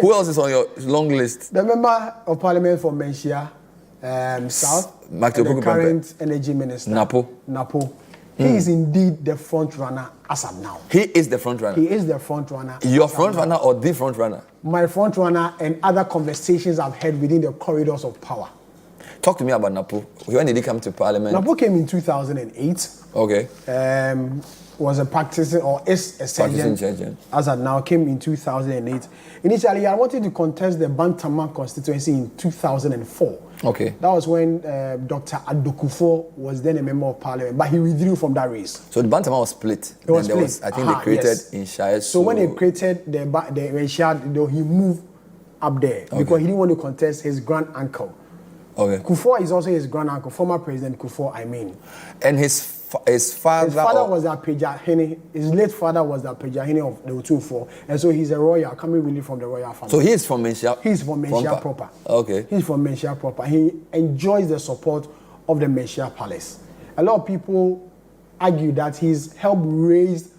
Who else is on your long list? The member of parliament for Menchia South, and the current energy minister, NAPO. He is indeed the front runner as of now. He is the front runner. He is the front runner. Your front runner or the front runner? My front runner and other conversations I've had within the corridors of power. Talk to me about NAPO. When did he come to parliament? NAPO came in 2008. Okay. Was a practicing or is a sergeant as of now, came in 2008. Initially, I wanted to contest the Bantama constituency in 2004. Okay. That was when Dr. Adokufo was then a member of parliament, but he withdrew from that race. So the Bantama was split. It was split. I think they created in Shire. So when they created the Shire, he moved up there because he didn't want to contest his grand uncle. Okay. Kufuor is also his grand uncle, former President Kufuor, I mean. And his father was the Apejahene. His late father was the Apejahene of the Otunfo, and so he's a royal, coming really from the royal family. So he is from Menchia? He's from Menchia proper. Okay. He's from Menchia proper. He enjoys the support of the Menchia Palace. A lot of people argue that he's helped raise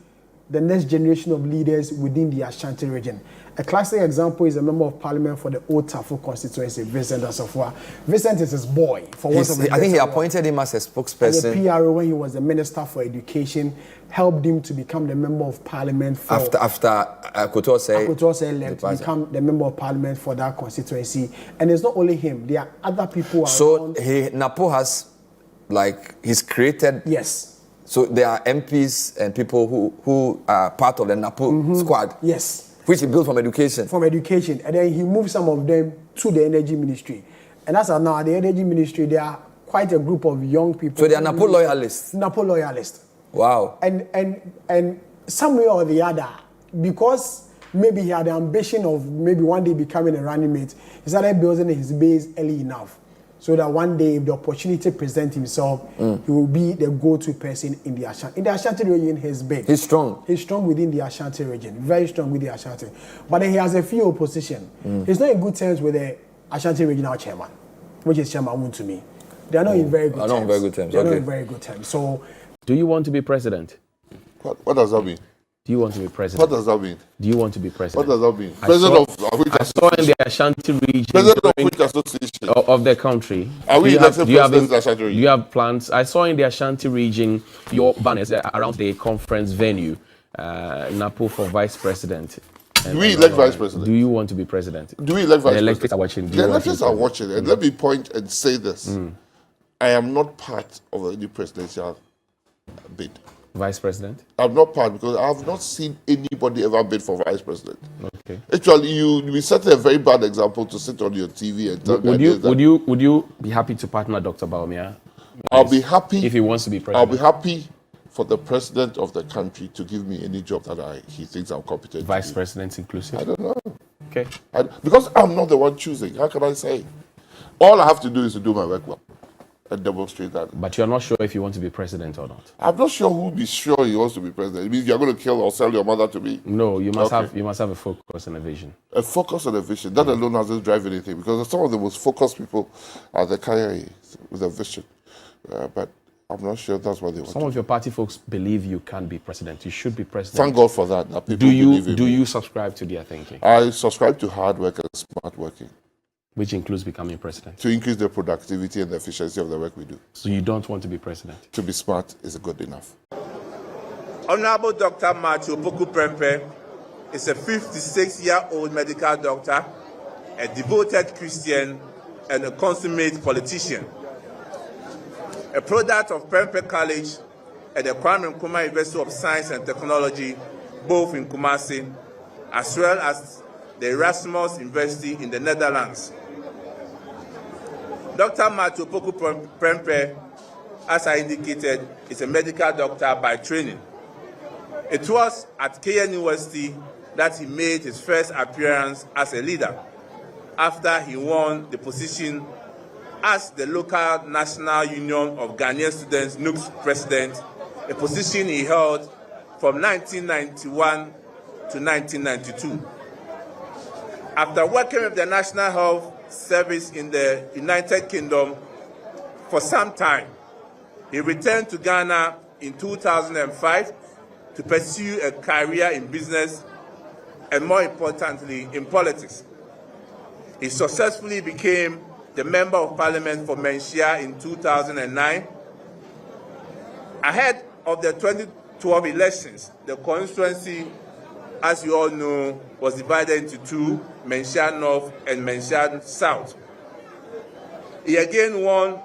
the next generation of leaders within the Ashanti region. A classic example is a member of parliament for the Old Tafo constituency, Vincent Asafua. Vincent is his boy. I think he appointed him as a spokesperson. And the PRO, when he was the Minister for Education, helped him to become the member of parliament for... After Akotose left to become the member of parliament for that constituency. And it's not only him. There are other people around. So NAPO has, he's created... Yes. So there are MPs and people who are part of the NAPO squad. Yes. Which he built from education. From education. And then he moved some of them to the energy ministry. And as of now, at the energy ministry, there are quite a group of young people. So they are NAPO loyalists? NAPO loyalists. Wow. And some way or the other, because maybe he had the ambition of maybe one day becoming a running mate, he started building his base early enough. So that one day, if the opportunity presents himself, he will be the go-to person in the Ashanti. In the Ashanti region, he's big. He's strong. He's strong within the Ashanti region. Very strong with the Ashanti. But then he has a few opposition. He's not in good terms with the Ashanti regional chairman, which is Chairman Wuntumi. They are not in very good terms. Not in very good terms. They're not in very good terms. So, do you want to be president? What does that mean? Do you want to be president? What does that mean? Do you want to be president? What does that mean? President of which I saw in the Ashanti region. President of which association? Of the country. Are we elected president of the Ashanti region? Do you have plans? I saw in the Ashanti region your banners around the conference venue, NAPO for vice president. Do we elect vice president? Do you want to be president? Do we elect vice president? The electors are watching. The electors are watching. And let me point and say this. I am not part of any presidential bid. Vice president? I'm not part because I have not seen anybody ever bid for vice president. Okay. Actually, you set a very bad example to sit on your TV and tell would you be happy to partner Dr. Bawumia? I'll be happy if he wants to be president. I'll be happy for the president of the country to give me any job that he thinks I'm competent. Vice president inclusive? I don't know. Okay. Because I'm not the one choosing. How can I say? All I have to do is to do my work well and demonstrate that. But you're not sure if you want to be president or not? I'm not sure who will be sure he wants to be president. It means you're going to kill or sell your mother to me? No, you must have a focus and a vision. A focus and a vision. That alone doesn't drive anything because some of the most focused people are the Kaya with a vision. But I'm not sure that's what they want. Some of your party folks believe you can be president. You should be president. Thank God for that. People do me. You subscribe to their thinking? I subscribe to hard work and smart working. Which includes becoming president? To increase the productivity and the efficiency of the work we do. So you don't want to be president? To be smart is good enough. Honorable Dr. Opoku Prempeh is a 56-year-old medical doctor, a devoted Christian, and a consummate politician. A product of Prempeh College and the Kwame Nkrumah University of Science and Technology, both in Kumasi, as well as the Erasmus University in the Netherlands. Dr. Opoku Prempeh, as I indicated, is a medical doctor by training. It was at KN University that he made his first appearance as a leader after he won the position as the local National Union of Ghanaian Students NUG's president, a position he held from 1991 to 1992. After working with the National Health Service in the United Kingdom for some time, he returned to Ghana in 2005 to pursue a career in business and more importantly, in politics. He successfully became the Member of Parliament for Menchia in 2009. Ahead of the 2012 elections, the constituency, as you all know, was divided into two, Menchia North and Menchia South. He again won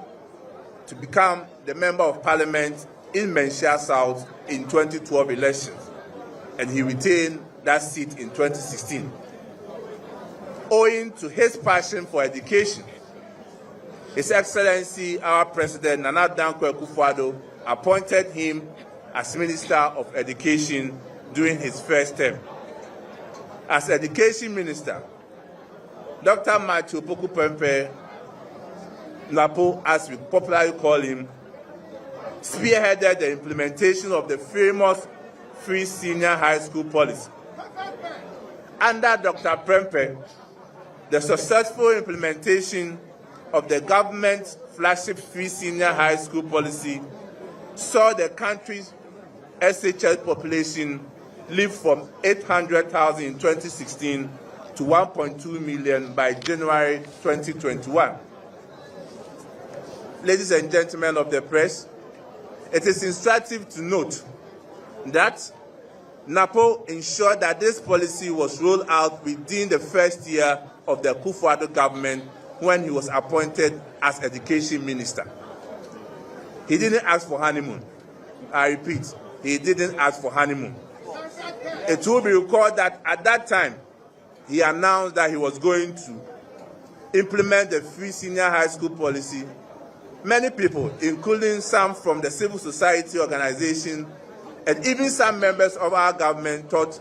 to become the Member of Parliament in Menchia South in 2012 elections, and he retained that seat in 2016. Owing to his passion for education, His Excellency, our President, Nana Dankwa Akufo-Addo, appointed him as Minister of Education during his first term. As Education Minister, Dr. Matthew Opoku Prempeh, NAPO, as we popularly call him, spearheaded the implementation of the famous free senior high school policy. Under Dr. Prempeh, the successful implementation of the government's flagship free senior high school policy saw the country's SHS population lift from 800,000 in 2016 to 1.2 million by January 2021. Ladies and gentlemen of the press, it is instructive to note that NAPO ensured that this policy was rolled out within the first year of the Akufo-Addo government when he was appointed as Education Minister. He didn't ask for honeymoon. I repeat, he didn't ask for honeymoon. It will be recalled that at that time, he announced that he was going to implement the free senior high school policy. Many people, including some from the civil society organization and even some members of our government, thought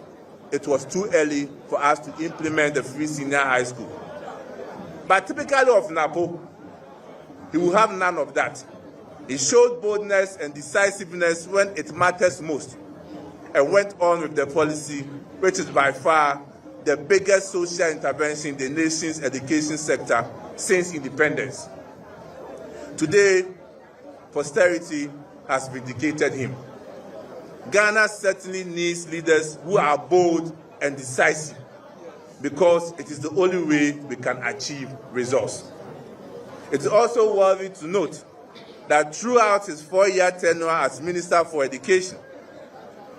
it was too early for us to implement the free senior high school. But typically of NAPO, he will have none of that. He showed boldness and decisiveness when it matters most and went on with the policy, which is by far the biggest social intervention in the nation's education sector since independence. Today, posterity has vindicated him. Ghana certainly needs leaders who are bold and decisive, because it is the only way we can achieve results. It is also worthy to note that throughout his 4-year tenure as Minister for Education,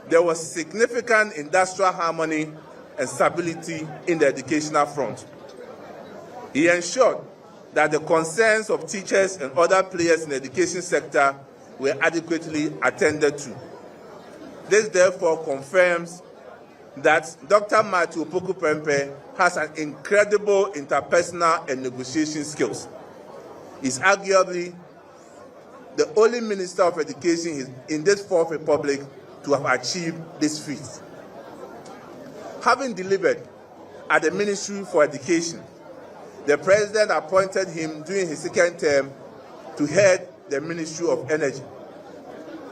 there was significant industrial harmony and stability in the educational front. He ensured that the concerns of teachers and other players in the education sector were adequately attended to. This therefore confirms that Dr. Matthew Opoku Prempeh has an incredible interpersonal and negotiation skills. He's arguably the only Minister of Education in this Fourth Republic to have achieved this feat. Having delivered at the Ministry for Education, the President appointed him during his second term to head the Ministry of Energy,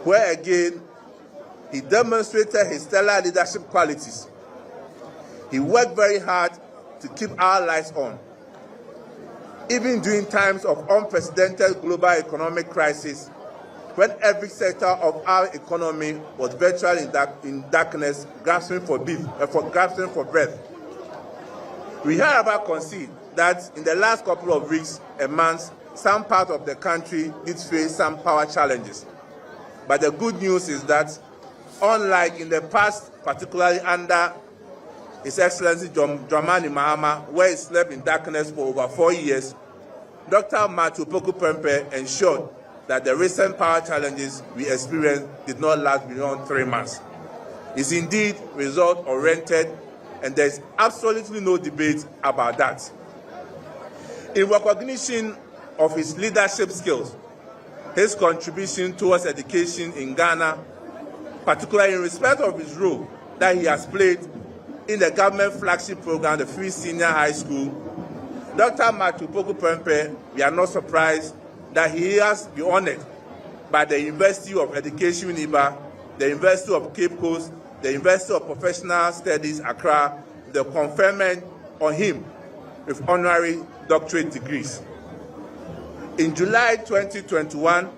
where again he demonstrated his stellar leadership qualities. He worked very hard to keep our lights on. Even during times of unprecedented global economic crisis, when every sector of our economy was virtually in darkness, grasping for breath. We however concede that in the last couple of weeks and months, some part of the country did face some power challenges. But the good news is that, unlike in the past, particularly under His Excellency Dramani Mahama, where he slept in darkness for over 4 years, Dr. Matthew Opoku Prempeh ensured that the recent power challenges we experienced did not last beyond 3 months. It's indeed result-oriented, and there is absolutely no debate about that. In recognition of his leadership skills, his contribution towards education in Ghana, particularly in respect of his role that he has played in the government flagship program, the Free Senior High School, Dr. Matthew Opoku Prempeh, we are not surprised that he has been honored by the University of Education in Iba, the University of Cape Coast, the University of Professional Studies Accra, the conferment on him with honorary doctorate degrees. In July 2021,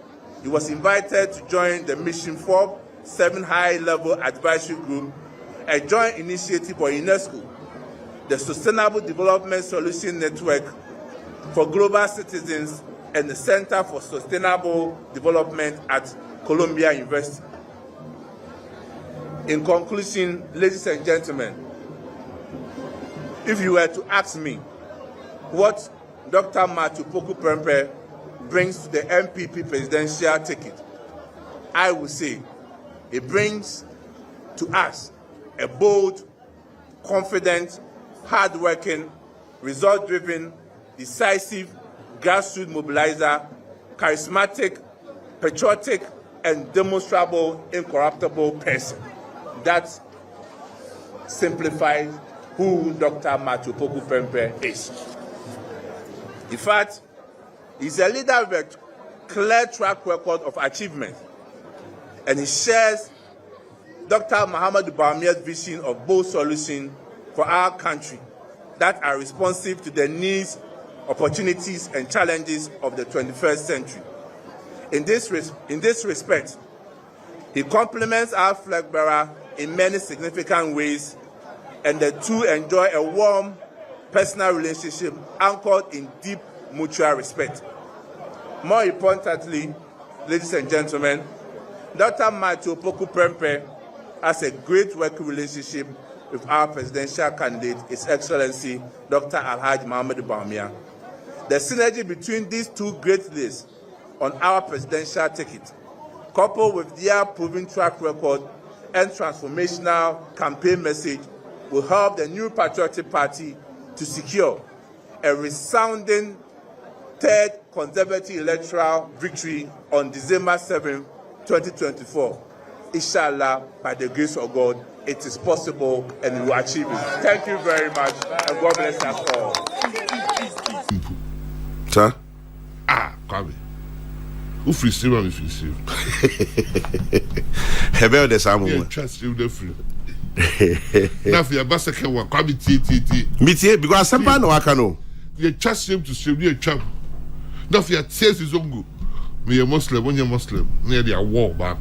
he was invited to join the Mission 4-7 high-level advisory group a joint initiative for UNESCO, the Sustainable Development Solution Network for Global Citizens, and the Center for Sustainable Development at Columbia University. In conclusion, ladies and gentlemen, if you were to ask me what Dr. Opoku Prempeh brings to the NPP presidential ticket, I would say it brings to us a bold, confident, hard-working, result-driven, decisive, grassroots mobilizer, charismatic, patriotic, and demonstrable, incorruptible person. That simplifies who Dr. Opoku Prempeh is. In fact, he's a leader with a clear track record of achievement, and he shares Dr. Muhammadu Bawumia's vision of bold solutions for our country that are responsive to the needs, opportunities, and challenges of the 21st century. In this respect, he complements our flag bearer in many significant ways, and the two enjoy a warm personal relationship anchored in deep mutual respect. More importantly, ladies and gentlemen, Dr. Opoku Prempeh has a great working relationship with our presidential candidate, His Excellency Dr. Alhaji Muhammadu Bawumia. The synergy between these two great leaders on our presidential ticket, coupled with their proven track record and transformational campaign message, will help the new Patriotic Party to secure a resounding third conservative electoral victory on December 7, 2024. Inshallah, by the grace of God, it is possible and we will achieve it. Thank you very much, and God bless us all. Sir? Kwame. Who free stream and free stream? Hebel the same one. Trust you the free. Now for your basket one, Kwame T. Meet because some no I can know. You trust him to stream your chap. Now for your tears is on go. Me a Muslim, when you're Muslim, near the war back.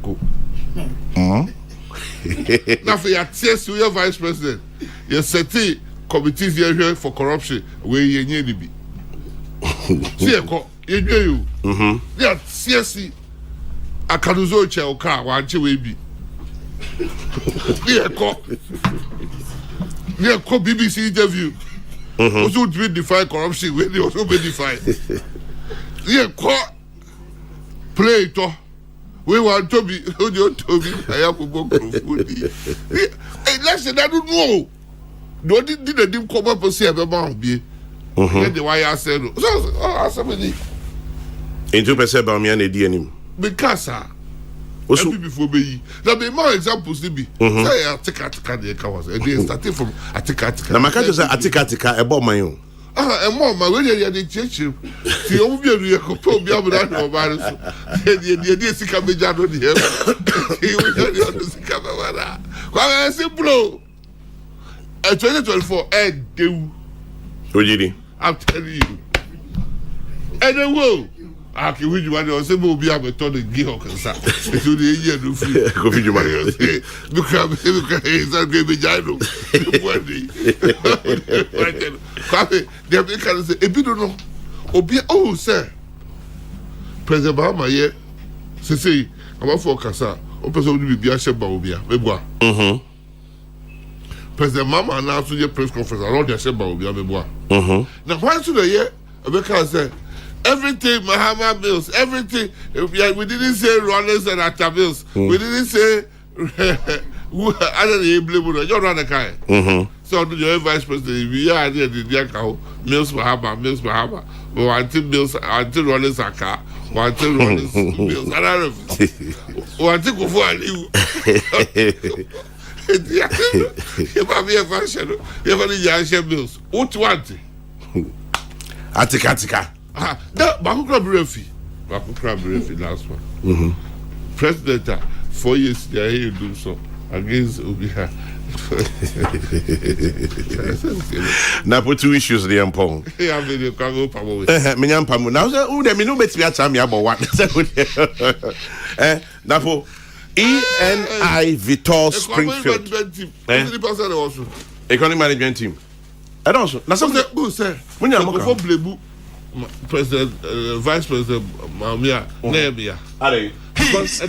Now for your tears to your vice president, your city committees here for corruption where you need to be. See you. Yeah, CSC. I can do so. Car, one be. Yeah, BBC interview. Also, to defy corruption when they also be defied. Yeah, play it. We want to be. I have to go food. Listen, I don't know. Did the dim come up and say about be? The why I said so. Into percent about me and the DNM. Because also before me, there be more examples to be. Say I take the cars. And they started from I take. Now my country say I take about my own. And more my way they change you. The only you can put me up that no matter. The idea is come down on the air. He will see come over. Why simple? 2024 do. I'm telling you. And then whoa. I can read you one or say, be able to the Gihok and Sa. It's only a year to free. Go feed you money. Look at he's not going to be Jano. They can say, if you don't know, oh, sir. President Bahama, yeah. Say, I'm a forecaster. Or person will be a sheba will be a meboa. President Mama announced your press conference around the sheba will be a meboa. Now, why should I hear? Because I say, everything, Mahama Mills, everything. We didn't say Rollins and Atta Mills. We didn't say other than Blue. You're not the kind. So, your vice president, we are there, the Diakao, Mills Mahama. Until Mills, until Rollins Aka, until Rollins Mills. I don't know. Until go for a new. You might be a fashion. You have any Yasha Mills. What you want? Atika. That Baku Refi last one. President 4 years there he do so against Obiha. Now put two issues there in Pong. Yeah, you can go Pamo. Menyam Pamu. Now say who dem no bet me acha me about what. Napo ENI Vitor Springfield. Economic management team. I don't know. That's something. Who said? When you before Blebu, President, Vice President Maumia, Nebia. Are they? Because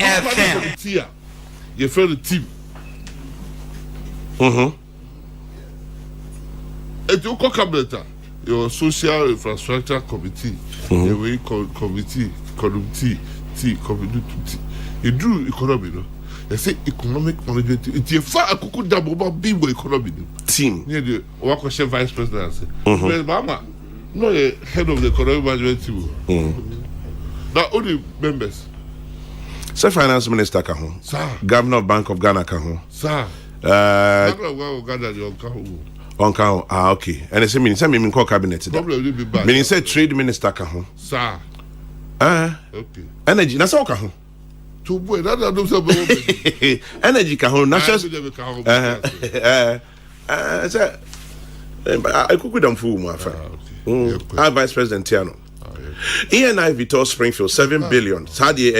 you feel the team. It's your cabinet, your social infrastructure committee, your way committee. You do economy, no? They say economic management. It's a far akuku double about big economy team. Yeah, the Wakoshe vice president. Well, Mama, no the head of the economic management team. Now only members. Say finance minister kaho. Sir. Governor of Bank of Ghana kaho. Sir. Governor of Ghana the Onkaho. Ah, okay. And they say me call cabinet. Problem will be bad. Meaning say trade minister kaho. Sir. Okay. Energy. That's all kaho. To boy, that don't say energy kaho. National. I cook with them food, my friend. Our vice president Tiano. ENI Vitor Springfield 7 billion. Sadie